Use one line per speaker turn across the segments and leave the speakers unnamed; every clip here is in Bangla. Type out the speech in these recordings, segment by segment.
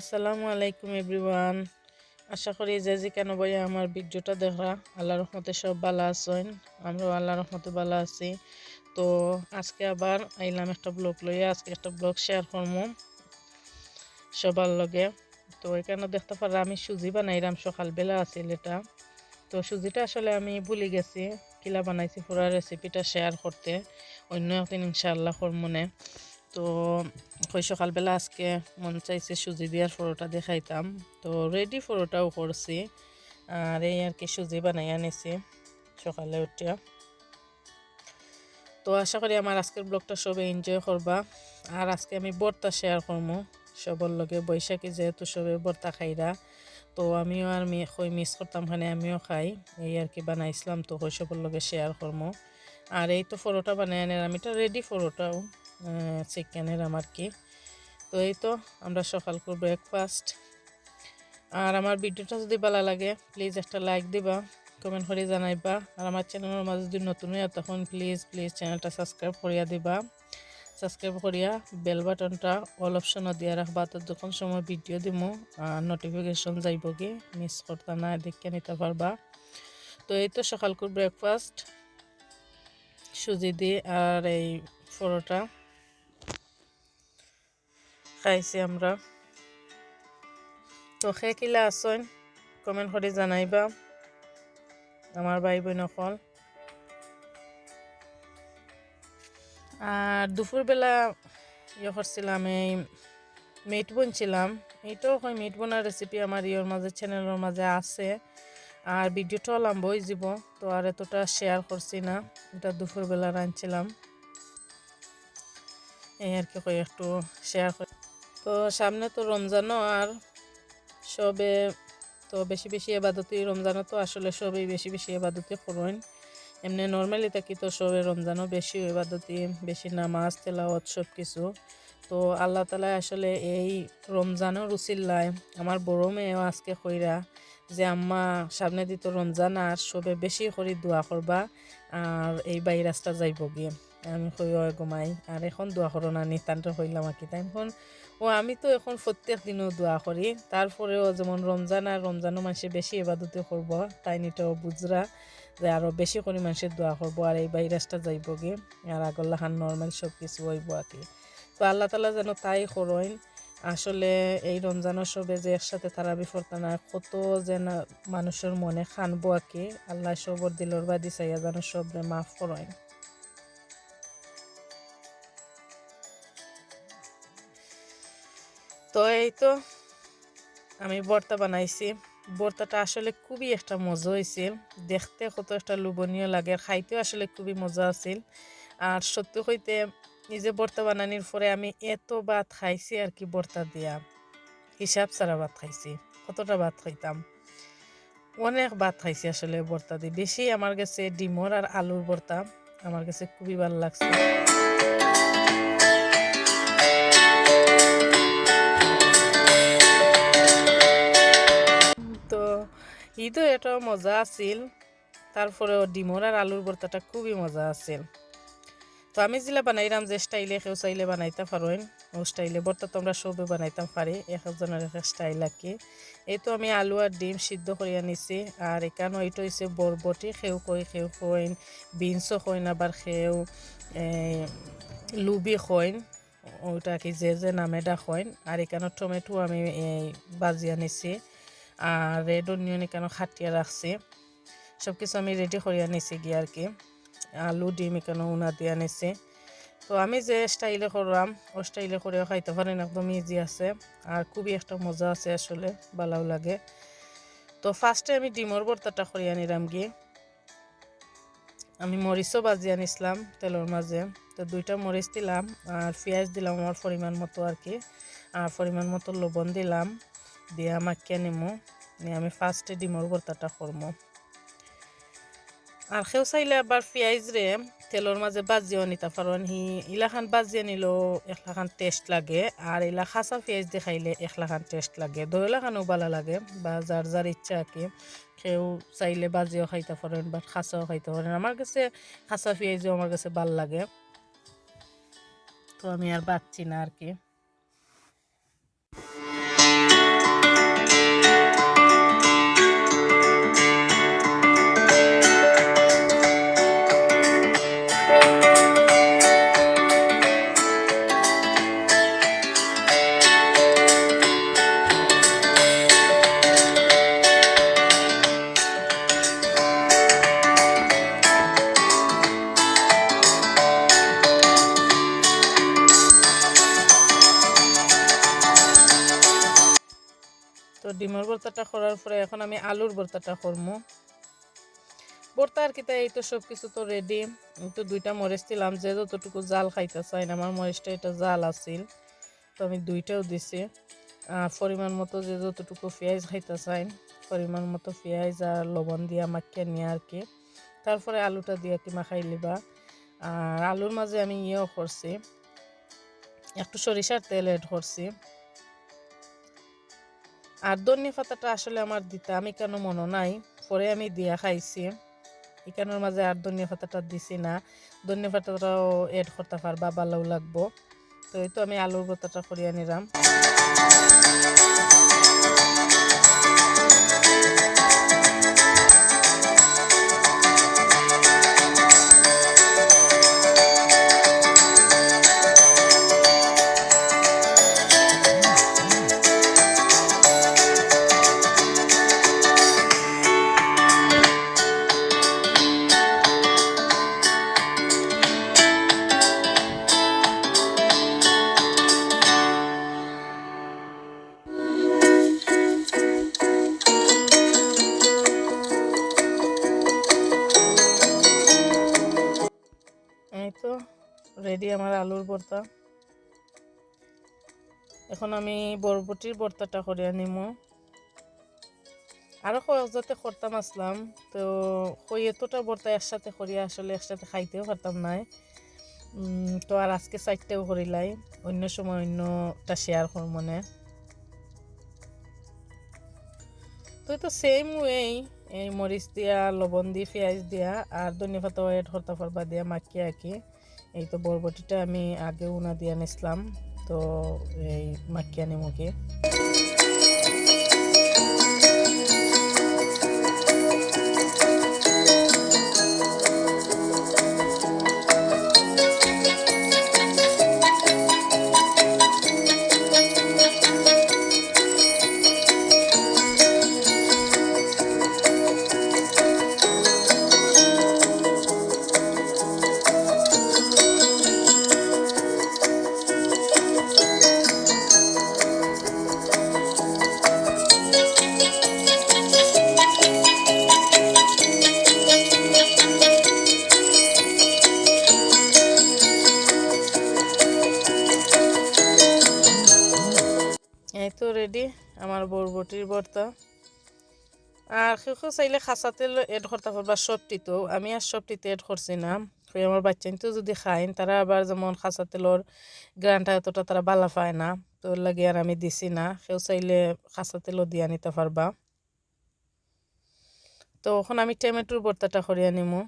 আসসালামু আলাইকুম এভরিওয়ান। আশা করি যে যেখানে বই আমার ভিডিওটা দেখা আল্লাহর রহমতে সব ভালো আছেন। আমরাও আল্লাহর রহমতে ভালো আছি। তো আজকে আবার আইলাম একটা ব্লগ লইয়া। আজকে একটা ব্লগ শেয়ার করবো সবার লগে। তো এখানে দেখতে পারা আমি সুজি বানাইলাম, সকালবেলা আছিল এটা। তো সুজিটা আসলে আমি ভুলে গেছি কিলা বানাইছি, পুরো রেসিপিটা শেয়ার করতে অন্য একদিন ইনশাআল্লাহ করমনে। তো ওই সকালবেলা আজকে মন চাইছে সুজি দিয়ার পরোটা দেখাইতাম। তো রেডি পরোটাও করছি, আর এই আর কি সুজি বানাই আনিছি সকালে উঠিয়া। তো আশা করি আমার আজকের ব্লগটা সবাই এনজয় করবা। আর আজকে আমি ভর্তা শেয়ার করবো সবার লগে। বৈশাখী যেহেতু সবাই ভর্তা খাইরা, তো আমিও আর মিস করতাম, খানে আমিও খাই। এই আর কি বানাইছিলাম, তো ওই সবার লগে শেয়ার করবো। আর এই তো পরোটা বানাই আনার আমি এটা রেডি পরোটাও চিকেনের আমার কি। তো এই তো আমরা সকালকার ব্রেকফাস্ট। আর আমার ভিডিওটা যদি ভালো লাগে প্লিজ একটা লাইক দিবা, কমেন্ট করে জানাইবা। আর আমার চ্যানেলের মাঝে যদি নতুন হয়ে তখন প্লিজ চ্যানেলটা সাবস্ক্রাইব করিয়া দিবা। সাবস্ক্রাইব করিয়া বেল বাটনটা অল অপশনও দিয়ে রাখবা, তো যখন সময় ভিডিও দিমু নোটিফিকেশন যাইব কি, মিস করতে না দেখে নিতে পারবা। তো এই তো সকালকার ব্রেকফাস্ট সুজি দিয়ে আর এই পরোটা খাইছি আমরা। তো খে কিলা আসন কমেন্ট করে জানাইবা আমার ভাই বোন সকল। আর দুপুরবেলা করছিলাম এই মিট বনছিলাম। এইটাও হয় মিট বোনার রেসিপি আমার মাঝে চ্যানেলের মাঝে আছে, আর ভিডিওটাও লম্বা হয়ে যাব। তো আর এতটা শেয়ার করছি না, এটা দুপুরবেলা রাঁধছিলাম এই আর কি একটু শেয়ার করি। তো সামনে তো রমজানও, আর সবে তো বেশি বেশি এবাদতি রমজানও তো আসলে সবই বেশি বেশি এবাদতি করেন। এমনি নর্মালি থাকি তো সবে রমজানও বেশি এবাদতি, বেশি নামাজ তেলাওয়াত সব কিছু। তো আল্লাহ তালা আসলে এই রমজানও রুচিল্লায় আমার বড় মেয়েও আজকে কইরা যে আম্মা সামনে দিত রমজান, আর সবে বেশি করে দোয়া করবা আর এই ভাইরাসটা যাইব গিয়ে। আমি কই ঘুমাই আর এখন দোয়া করো না নিতান্ত হইলাম আর কি তাই এখন। আমি তো এখন প্রত্যেক দিনও দোয়া করি, তারপরেও যেমন রমজান আর রমজানও মানুষে বেশি এবাদতে করবো, তাই নিটাও বুঝরা যে আরও বেশি করে মানুষের দোয়া করবো আর এই ভাইরাসটা যাইব গিয়ে, আর আগল্লাহান নর্মাল সব কিছু হইব আর কি। তো আল্লাহ তালা যেন তাই করইন। আসলে এই রমজানের সবে যে একসাথে তারাবি ফরতানা কত যেন মানুষের মনে খানবো আর কি। আল্লাহ সবর দিলর বাদি চাইয়া যেন সবরে মাফ করইন। তো এই তো আমি ভর্তা বানাইছি। ভর্তাটা আসলে খুবই একটা মজা হয়েছিল, দেখতে কত একটা লোভনীয় লাগে, খাইতেও আসলে খুবই মজা আছিল। আর সত্যি হইতে নিজে ভর্তা বানানোর পরে আমি এত ভাত খাইছি আর কি, ভর্তা দিয়া হিসাব ছাড়া ভাত খাইছি। কতটা ভাত খাইতাম, অনেক ভাত খাইছি আসলে ভর্তা দিয়ে। বেশি আমার কাছে ডিমর আর আলুর ভর্তা আমার কাছে খুবই ভালো লাগছে। তো ঈদও এটাও মজা আছিল, তারপরেও ডিমর আর আলুর ভর্তাটা খুবই মজা আছিল। তো আমি যেটা বানাইলাম যে স্টাইলে কেউ চাইলে বানাইতে পারেন, ও স্টাইলে ভর্তা তো আমরা সবে বানাইতাম পারি, এক একজনের এক স্টাইল আর কি। এই তো আমি আলু আর ডিম সিদ্ধ করে আনিছি। আর এখানে ওইটা হচ্ছে বরবটি, কেউ কইন বিনসও কইন, আবার কেউ লুবি কইন, ওইটা কি যে নামেটা কইন। আর এখানে টমেটো আমি বাজি আনিছি, আর রেড অনিয়ন এখানে খাটিয়ে রাখছি। সব কিছু আমি রেডি করে আনিছি গিয়ে আর কি। আলু ডিম এখানে উনা দিয়ে আনিছি। তো আমি যে স্টাইলে করলাম ও স্টাইলে করেও খাইতে পারেন, একদম ইজি আছে আর খুবই একটা মজা আছে, আসলে ভালোও লাগে। তো ফার্স্টে আমি ডিমর ভর্তাটা করে আনিলাম গিয়ে। আমি মরিচও বাজি আনিছিলাম তেলের মাঝে। তো 2টা মরিচ দিলাম আর পেঁয়াজ দিলাম আমার পরিমাণ মতো আর কি, আর পরিমাণ মতো লবণ দিলাম, দিয়ে মাখিয়ে নিমু নিয়ে আমি ফার্স্টে ডিমর ভর্তাটা করবো। আর কেউ চাইলে আবার পেঁয়াজ রে তেলের মাঝে বাজিও নিতে পারেন, ইলাখান বাজিয়ে নিলেও একলাখান টেস্ট লাগে, আর ইলা খাঁচা পেঁয়াজ দিয়ে খাইলে একলাখান টেস্ট লাগে, দইলাখানও ভালো লাগে, বা যার যার ইচ্ছা আর কি। কেউ চাইলে বাজিও খাইতে পারেন বা খাঁচাও খাইতে পারেন। আমার কাছে খাঁচা পেঁয়াজও আমার কাছে ভাল লাগে, তো আমি আর বাচ্ছি না আর কি। ডিমের ভর্তাটা করার পরে এখন আমি আলুর ভর্তাটা করবো। ভর্তা আর কিতা, এই তো সব কিছু তো রেডি। তো 2টা মরিচ দিলাম, যে যতটুকু জাল খাইতে চাই না, আমার মরিচটা এটা জাল আছিল, তো আমি 2টাও দিছি। পরিমাণ মতো যে যতটুকু পেঁয়াজ খাইতে চাই, পরিমাণ মতো পেঁয়াজ আর লবণ দিয়া মাখিয়ে নিয়ে আর কি। তারপরে আলুটা দিয়ে কি মাখাই লিবা। আর আলুর মাঝে আমি ইয়েও করছি, একটু সরিষার তেল এড করছি। আর ধনিয়া পাতাটা আসলে আমার দিতে আমি কেন মনে নাই, পরে আমি দিয়া খাইছি। এখানের মাঝে আর ধনিয়া পাতাটা দিছি না, ধনিয়া পাতাটাও এড করতে পারবা, ভালো লাগবো। তো এই তো আমি আলুর ভর্তাটা করিয়া নিলাম। এই তো রেডি আমার আলুর ভর্তা। এখন আমি বরবটির ভর্তাটা করিয়া নিমু। আরও যাতে করতাম আসলাম, তো ওই এতটা ভর্তা একসাথে করিয়া আসলে একসাথে খাইতেও পারতাম না। তো আর আজকে 4টাও করিলাই, অন্য সময় অন্যটা শেয়ার কর মনে। তো তো সেম ওয়েই, এই মরিচ দিয়া, লবণ দিয়ে, পেঁয়াজ দিয়া আর ধনিয়া পাতা এড করতে পারবা দিয়া মাখিয়ে আঁকি। এই তো বরবটিটা আমি আগে উনা দিয়া নিছিলাম, তো এই মাখিয়ে নিমুখে। এই তো রেডি আমার বরবটির ভর্তা। আর কেউ চাইলে খাঁচা তেল এড করতে পারবা সবটিতেও, আমি আর সবটিতে এড করছি না। আমার বাচ্চাইতো যদি খাইন, তারা আবার যেমন খাঁচা তেলর গ্রানটা এতটা তারা ভালো পায় না, তো লাগে আর আমি দিছি না। কেউ চাইলে খাঁচা তেলও দিয়া নিতে পারবা। তো এখন আমি টমেটোর ভর্তাটা করিয়া নিমু।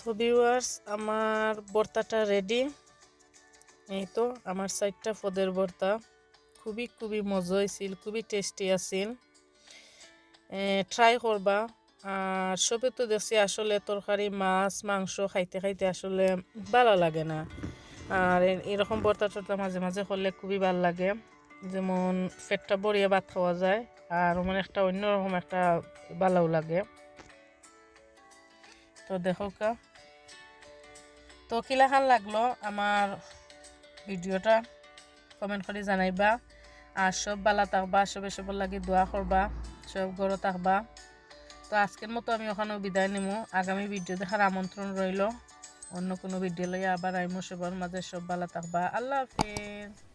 তো ভিউয়ার্স, আমার ভর্তাটা রেডি। এই তো আমার 4টা পদের ভর্তা, খুবই খুবই মজা হয়েছিল, খুবই টেস্টি আছিল। ট্রাই করবা। আর সবে তো দেখছি আসলে তরকারি, মাছ, মাংস খাইতে খাইতে আসলে ভালো লাগে না। আর এরকম ভর্তা টর্তা মাঝে মাঝে করলে খুবই ভালো লাগে। যেমন পেটটা ভরিয়ে ভাত খাওয়া যায় আর মানে একটা অন্যরকম একটা ভালো লাগে। তো দেখো কা, তো কিলাখান লাগলো আমার ভিডিওটা কমেন্ট করে জানাইবা। আর সব ভালো থাকবা, সবে সবার লাগে দোয়া করবা, সব ঘরে থাকবা। তো আজকের মতো আমি ওখানেও বিদায় নিব। আগামী ভিডিও দেখার আমন্ত্রণ রইল। অন্য কোনো ভিডিও লইয়া আবার আইমো। সবার মাঝে সব ভালো থাকবা। আল্লাহ হাফেজ।